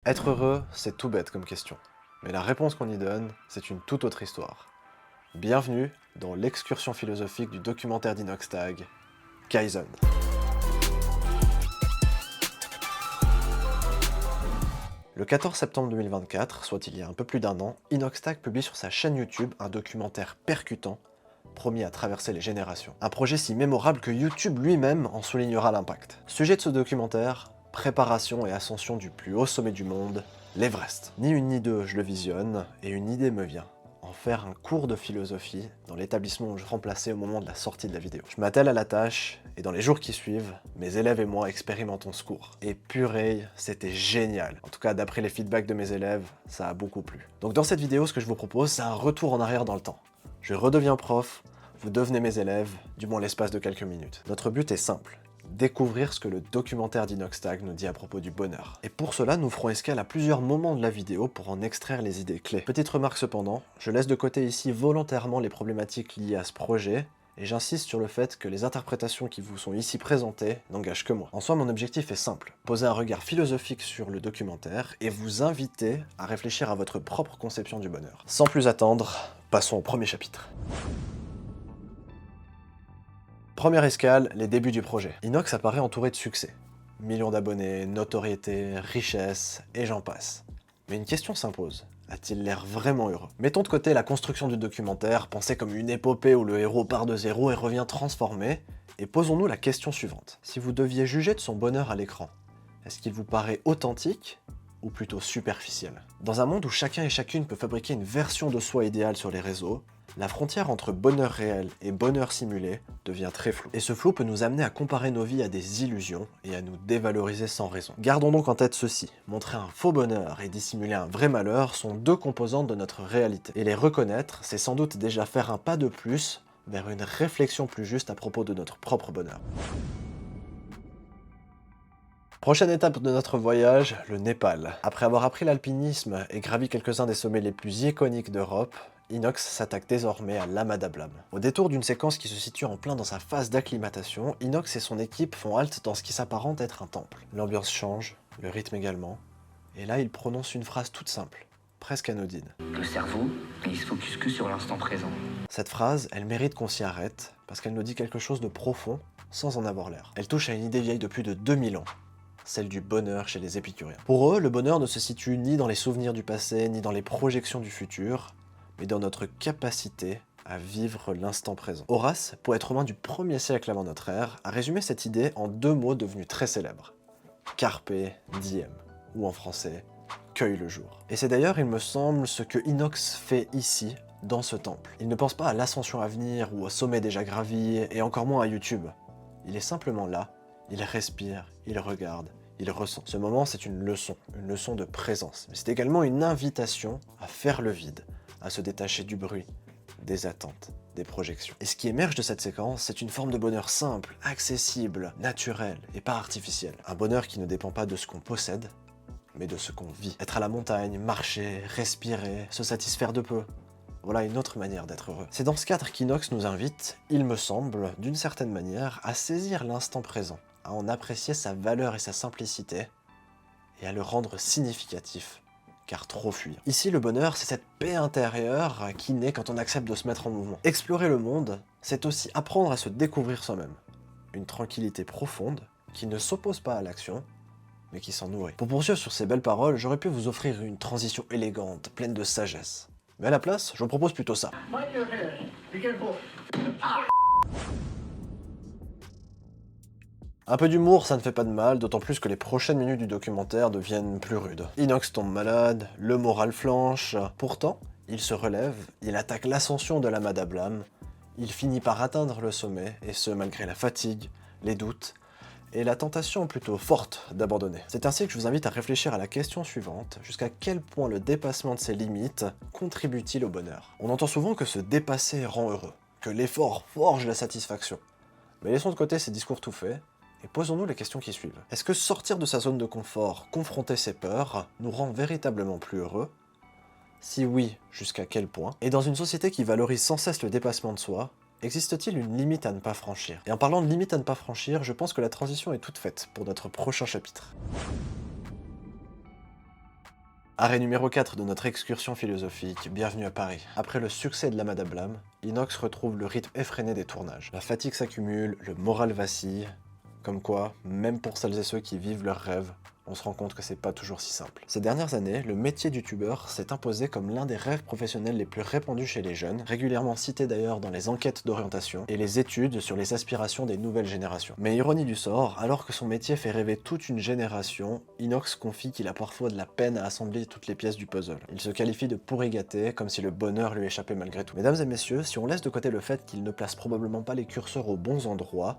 Être heureux, c'est tout bête comme question. Mais la réponse qu'on y donne, c'est une toute autre histoire. Bienvenue dans l'excursion philosophique du documentaire d'Inoxtag, Kaizen. Le 14 septembre 2024, soit il y a un peu plus d'un an, Inoxtag publie sur sa chaîne YouTube un documentaire percutant, promis à traverser les générations. Un projet si mémorable que YouTube lui-même en soulignera l'impact. Sujet de ce documentaire, préparation et ascension du plus haut sommet du monde, l'Everest. Ni une ni deux, je le visionne, et une idée me vient. En faire un cours de philosophie dans l'établissement où je remplaçais au moment de la sortie de la vidéo. Je m'attelle à la tâche, et dans les jours qui suivent, mes élèves et moi expérimentons ce cours. Et purée, c'était génial. En tout cas, d'après les feedbacks de mes élèves, ça a beaucoup plu. Donc dans cette vidéo, ce que je vous propose, c'est un retour en arrière dans le temps. Je redeviens prof, vous devenez mes élèves, du moins l'espace de quelques minutes. Notre but est simple. Découvrir ce que le documentaire d'Inoxtag nous dit à propos du bonheur. Et pour cela, nous ferons escale à plusieurs moments de la vidéo pour en extraire les idées clés. Petite remarque cependant, je laisse de côté ici volontairement les problématiques liées à ce projet, et j'insiste sur le fait que les interprétations qui vous sont ici présentées n'engagent que moi. En soi, mon objectif est simple, poser un regard philosophique sur le documentaire et vous inviter à réfléchir à votre propre conception du bonheur. Sans plus attendre, passons au premier chapitre. Première escale, les débuts du projet. Inox apparaît entouré de succès. Millions d'abonnés, notoriété, richesse, et j'en passe. Mais une question s'impose. A-t-il l'air vraiment heureux? Mettons de côté la construction du documentaire, pensée comme une épopée où le héros part de zéro et revient transformé, et posons-nous la question suivante. Si vous deviez juger de son bonheur à l'écran, est-ce qu'il vous paraît authentique ou plutôt superficiel? Dans un monde où chacun et chacune peut fabriquer une version de soi idéale sur les réseaux, la frontière entre bonheur réel et bonheur simulé devient très floue. Et ce flou peut nous amener à comparer nos vies à des illusions et à nous dévaloriser sans raison. Gardons donc en tête ceci. Montrer un faux bonheur et dissimuler un vrai malheur sont deux composantes de notre réalité. Et les reconnaître, c'est sans doute déjà faire un pas de plus vers une réflexion plus juste à propos de notre propre bonheur. Prochaine étape de notre voyage, le Népal. Après avoir appris l'alpinisme et gravi quelques-uns des sommets les plus iconiques d'Europe, Inox s'attaque désormais à l'Ama Dablam. Au détour d'une séquence qui se situe en plein dans sa phase d'acclimatation, Inox et son équipe font halte dans ce qui s'apparente être un temple. L'ambiance change, le rythme également, et là il prononce une phrase toute simple, presque anodine. Le cerveau, il se focus que sur l'instant présent. Cette phrase, elle mérite qu'on s'y arrête, parce qu'elle nous dit quelque chose de profond, sans en avoir l'air. Elle touche à une idée vieille de plus de 2000 ans. Celle du bonheur chez les épicuriens. Pour eux, le bonheur ne se situe ni dans les souvenirs du passé, ni dans les projections du futur, mais dans notre capacité à vivre l'instant présent. Horace, poète romain du 1er siècle avant notre ère, a résumé cette idée en deux mots devenus très célèbres. Carpe diem, ou en français, cueille le jour. Et c'est d'ailleurs, il me semble, ce que Inox fait ici, dans ce temple. Il ne pense pas à l'ascension à venir ou au sommet déjà gravi, et encore moins à YouTube. Il est simplement là, il respire, il regarde, il ressent. Ce moment, c'est une leçon de présence. Mais c'est également une invitation à faire le vide, à se détacher du bruit, des attentes, des projections. Et ce qui émerge de cette séquence, c'est une forme de bonheur simple, accessible, naturel et pas artificiel. Un bonheur qui ne dépend pas de ce qu'on possède, mais de ce qu'on vit. Être à la montagne, marcher, respirer, se satisfaire de peu. Voilà une autre manière d'être heureux. C'est dans ce cadre qu'Inox nous invite, il me semble, d'une certaine manière, à saisir l'instant présent, à en apprécier sa valeur et sa simplicité, et à le rendre significatif, car trop fuir. Ici, le bonheur, c'est cette paix intérieure qui naît quand on accepte de se mettre en mouvement. Explorer le monde, c'est aussi apprendre à se découvrir soi-même. Une tranquillité profonde qui ne s'oppose pas à l'action, mais qui s'en nourrit. Pour poursuivre sur ces belles paroles, j'aurais pu vous offrir une transition élégante, pleine de sagesse. Mais à la place, je vous propose plutôt ça. Un peu d'humour, ça ne fait pas de mal, d'autant plus que les prochaines minutes du documentaire deviennent plus rudes. Inox tombe malade, le moral flanche. Pourtant, il se relève, il attaque l'ascension de l'Ama Dablam, il finit par atteindre le sommet, et ce malgré la fatigue, les doutes, et la tentation plutôt forte d'abandonner. C'est ainsi que je vous invite à réfléchir à la question suivante, jusqu'à quel point le dépassement de ses limites contribue-t-il au bonheur? On entend souvent que se dépasser rend heureux, que l'effort forge la satisfaction. Mais laissons de côté ces discours tout faits, et posons-nous les questions qui suivent. Est-ce que sortir de sa zone de confort, confronter ses peurs, nous rend véritablement plus heureux? Si oui, jusqu'à quel point? Et dans une société qui valorise sans cesse le dépassement de soi, existe-t-il une limite à ne pas franchir? Et en parlant de limite à ne pas franchir, je pense que la transition est toute faite pour notre prochain chapitre. Arrêt numéro 4 de notre excursion philosophique, bienvenue à Paris. Après le succès de la Madame Blâme, Inox retrouve le rythme effréné des tournages. La fatigue s'accumule, le moral vacille, comme quoi, même pour celles et ceux qui vivent leurs rêves, on se rend compte que c'est pas toujours si simple. Ces dernières années, le métier de youtubeur s'est imposé comme l'un des rêves professionnels les plus répandus chez les jeunes, régulièrement cité d'ailleurs dans les enquêtes d'orientation et les études sur les aspirations des nouvelles générations. Mais ironie du sort, alors que son métier fait rêver toute une génération, Inox confie qu'il a parfois de la peine à assembler toutes les pièces du puzzle. Il se qualifie de pourri gâté, comme si le bonheur lui échappait malgré tout. Mesdames et messieurs, si on laisse de côté le fait qu'il ne place probablement pas les curseurs aux bons endroits,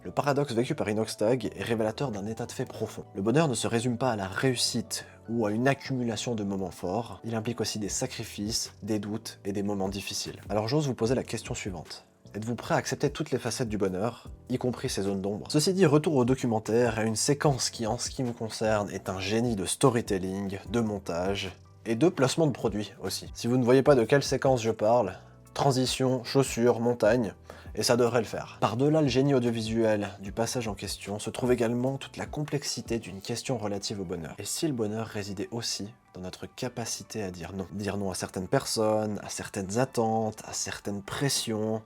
le paradoxe vécu par Inoxtag est révélateur d'un état de fait profond. Le bonheur ne se résume pas à la réussite ou à une accumulation de moments forts, il implique aussi des sacrifices, des doutes et des moments difficiles. Alors j'ose vous poser la question suivante. Êtes-vous prêt à accepter toutes les facettes du bonheur, y compris ses zones d'ombre? Ceci dit, retour au documentaire et une séquence qui, en ce qui me concerne, est un génie de storytelling, de montage et de placement de produits aussi. Si vous ne voyez pas de quelle séquence je parle, transition, chaussures, montagne, et ça devrait le faire. Par-delà le génie audiovisuel du passage en question, se trouve également toute la complexité d'une question relative au bonheur. Et si le bonheur résidait aussi dans notre capacité à dire non? Dire non à certaines personnes, à certaines attentes, à certaines pressions,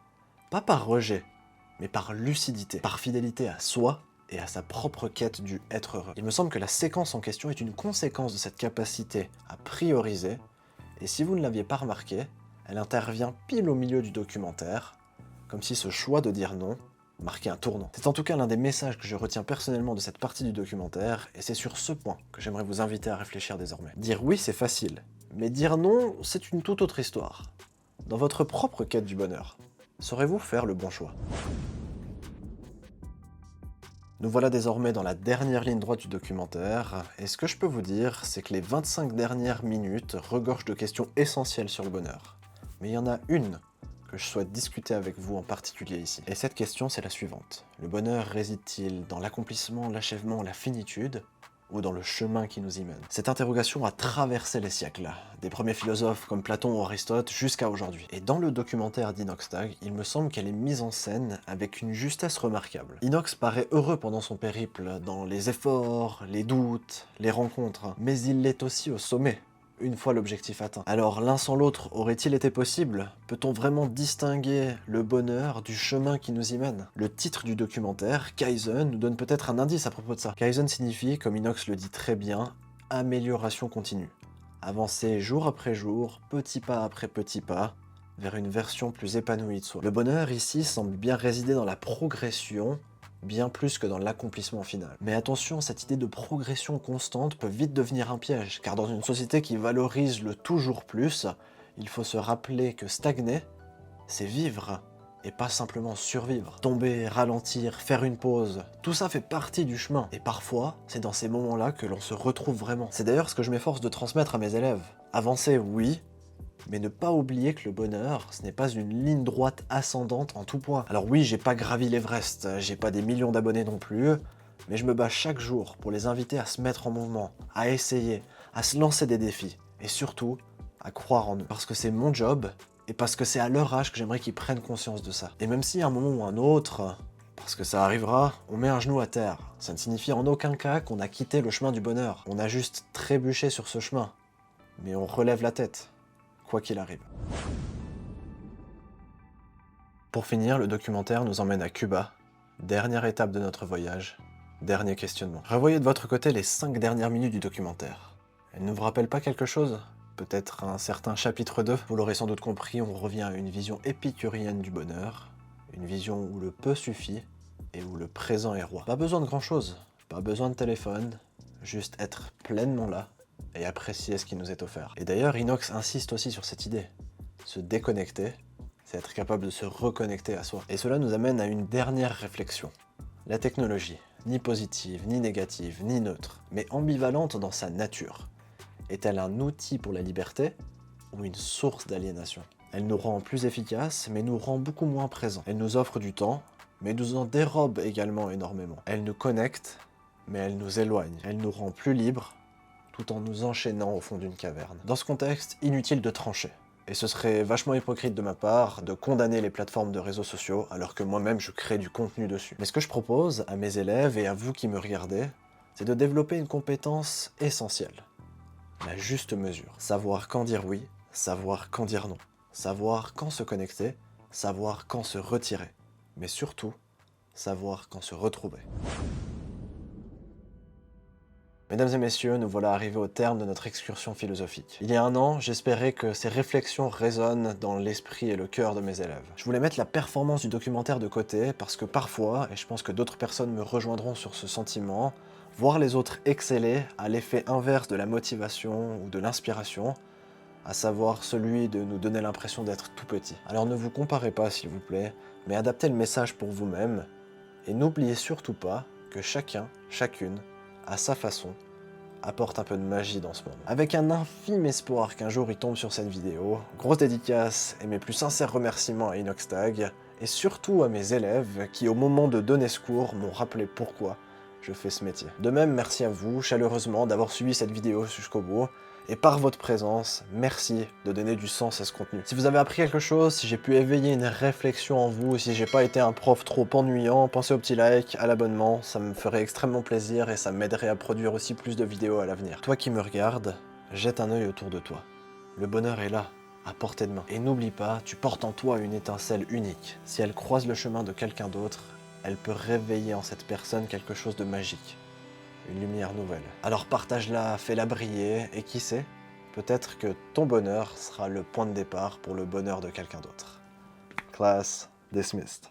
pas par rejet, mais par lucidité, par fidélité à soi et à sa propre quête du être heureux. Il me semble que la séquence en question est une conséquence de cette capacité à prioriser, et si vous ne l'aviez pas remarqué, elle intervient pile au milieu du documentaire, comme si ce choix de dire non marquait un tournant. C'est en tout cas l'un des messages que je retiens personnellement de cette partie du documentaire, et c'est sur ce point que j'aimerais vous inviter à réfléchir désormais. Dire oui, c'est facile, mais dire non, c'est une toute autre histoire. Dans votre propre quête du bonheur, saurez-vous faire le bon choix? Nous voilà désormais dans la dernière ligne droite du documentaire, et ce que je peux vous dire, c'est que les 25 dernières minutes regorgent de questions essentielles sur le bonheur. Mais il y en a une que je souhaite discuter avec vous en particulier ici. Et cette question, c'est la suivante. Le bonheur réside-t-il dans l'accomplissement, l'achèvement, la finitude, ou dans le chemin qui nous y mène? Cette interrogation a traversé les siècles, des premiers philosophes comme Platon ou Aristote jusqu'à aujourd'hui. Et dans le documentaire d'Inoxtag, il me semble qu'elle est mise en scène avec une justesse remarquable. Inox paraît heureux pendant son périple, dans les efforts, les doutes, les rencontres, mais il l'est aussi au sommet, une fois l'objectif atteint. Alors l'un sans l'autre aurait-il été possible? Peut-on vraiment distinguer le bonheur du chemin qui nous y mène? Le titre du documentaire, Kaizen, nous donne peut-être un indice à propos de ça. Kaizen signifie, comme Inox le dit très bien, amélioration continue. Avancer jour après jour, petit pas après petit pas, vers une version plus épanouie de soi. Le bonheur ici semble bien résider dans la progression, bien plus que dans l'accomplissement final. Mais attention, cette idée de progression constante peut vite devenir un piège, car dans une société qui valorise le toujours plus, il faut se rappeler que stagner, c'est vivre, et pas simplement survivre. Tomber, ralentir, faire une pause, tout ça fait partie du chemin, et parfois, c'est dans ces moments-là que l'on se retrouve vraiment. C'est d'ailleurs ce que je m'efforce de transmettre à mes élèves. Avancer, oui, mais ne pas oublier que le bonheur, ce n'est pas une ligne droite ascendante en tout point. Alors oui, j'ai pas gravi l'Everest, j'ai pas des millions d'abonnés non plus, mais je me bats chaque jour pour les inviter à se mettre en mouvement, à essayer, à se lancer des défis, et surtout, à croire en eux. Parce que c'est mon job, et parce que c'est à leur âge que j'aimerais qu'ils prennent conscience de ça. Et même si à un moment ou un autre, parce que ça arrivera, on met un genou à terre, ça ne signifie en aucun cas qu'on a quitté le chemin du bonheur. On a juste trébuché sur ce chemin, mais on relève la tête, quoi qu'il arrive. Pour finir, le documentaire nous emmène à Cuba, dernière étape de notre voyage, dernier questionnement. Revoyez de votre côté les 5 dernières minutes du documentaire. Elles ne vous rappellent pas quelque chose? Peut-être un certain chapitre 2? Vous l'aurez sans doute compris, on revient à une vision épicurienne du bonheur, une vision où le peu suffit et où le présent est roi. Pas besoin de grand-chose, pas besoin de téléphone, juste être pleinement là et apprécier ce qui nous est offert. Et d'ailleurs, Inox insiste aussi sur cette idée. Se déconnecter, c'est être capable de se reconnecter à soi. Et cela nous amène à une dernière réflexion. La technologie, ni positive, ni négative, ni neutre, mais ambivalente dans sa nature, est-elle un outil pour la liberté ou une source d'aliénation? Elle nous rend plus efficaces, mais nous rend beaucoup moins présents. Elle nous offre du temps, mais nous en dérobe également énormément. Elle nous connecte, mais elle nous éloigne. Elle nous rend plus libres, tout en nous enchaînant au fond d'une caverne. Dans ce contexte, inutile de trancher. Et ce serait vachement hypocrite de ma part de condamner les plateformes de réseaux sociaux alors que moi-même je crée du contenu dessus. Mais ce que je propose à mes élèves et à vous qui me regardez, c'est de développer une compétence essentielle. la juste mesure. Savoir quand dire oui, savoir quand dire non. Savoir quand se connecter, savoir quand se retirer. Mais surtout, savoir quand se retrouver. Mesdames et messieurs, nous voilà arrivés au terme de notre excursion philosophique. Il y a un an, j'espérais que ces réflexions résonnent dans l'esprit et le cœur de mes élèves. Je voulais mettre la performance du documentaire de côté parce que parfois, et je pense que d'autres personnes me rejoindront sur ce sentiment, voir les autres exceller a l'effet inverse de la motivation ou de l'inspiration, à savoir celui de nous donner l'impression d'être tout petit. Alors ne vous comparez pas s'il vous plaît, mais adaptez le message pour vous-même et n'oubliez surtout pas que chacun, chacune, à sa façon, apporte un peu de magie dans ce monde. Avec un infime espoir qu'un jour il tombe sur cette vidéo, grosse dédicace et mes plus sincères remerciements à Inoxtag, et surtout à mes élèves qui au moment de donner ce cours m'ont rappelé pourquoi je fais ce métier. De même, merci à vous chaleureusement d'avoir suivi cette vidéo jusqu'au bout, et par votre présence, merci de donner du sens à ce contenu. Si vous avez appris quelque chose, si j'ai pu éveiller une réflexion en vous, si j'ai pas été un prof trop ennuyant, pensez au petit like, à l'abonnement, ça me ferait extrêmement plaisir et ça m'aiderait à produire aussi plus de vidéos à l'avenir. Toi qui me regardes, jette un œil autour de toi. Le bonheur est là, à portée de main. Et n'oublie pas, tu portes en toi une étincelle unique. Si elle croise le chemin de quelqu'un d'autre, elle peut réveiller en cette personne quelque chose de magique. Une lumière nouvelle. Alors partage-la, fais-la briller, et qui sait, peut-être que ton bonheur sera le point de départ pour le bonheur de quelqu'un d'autre. Class dismissed.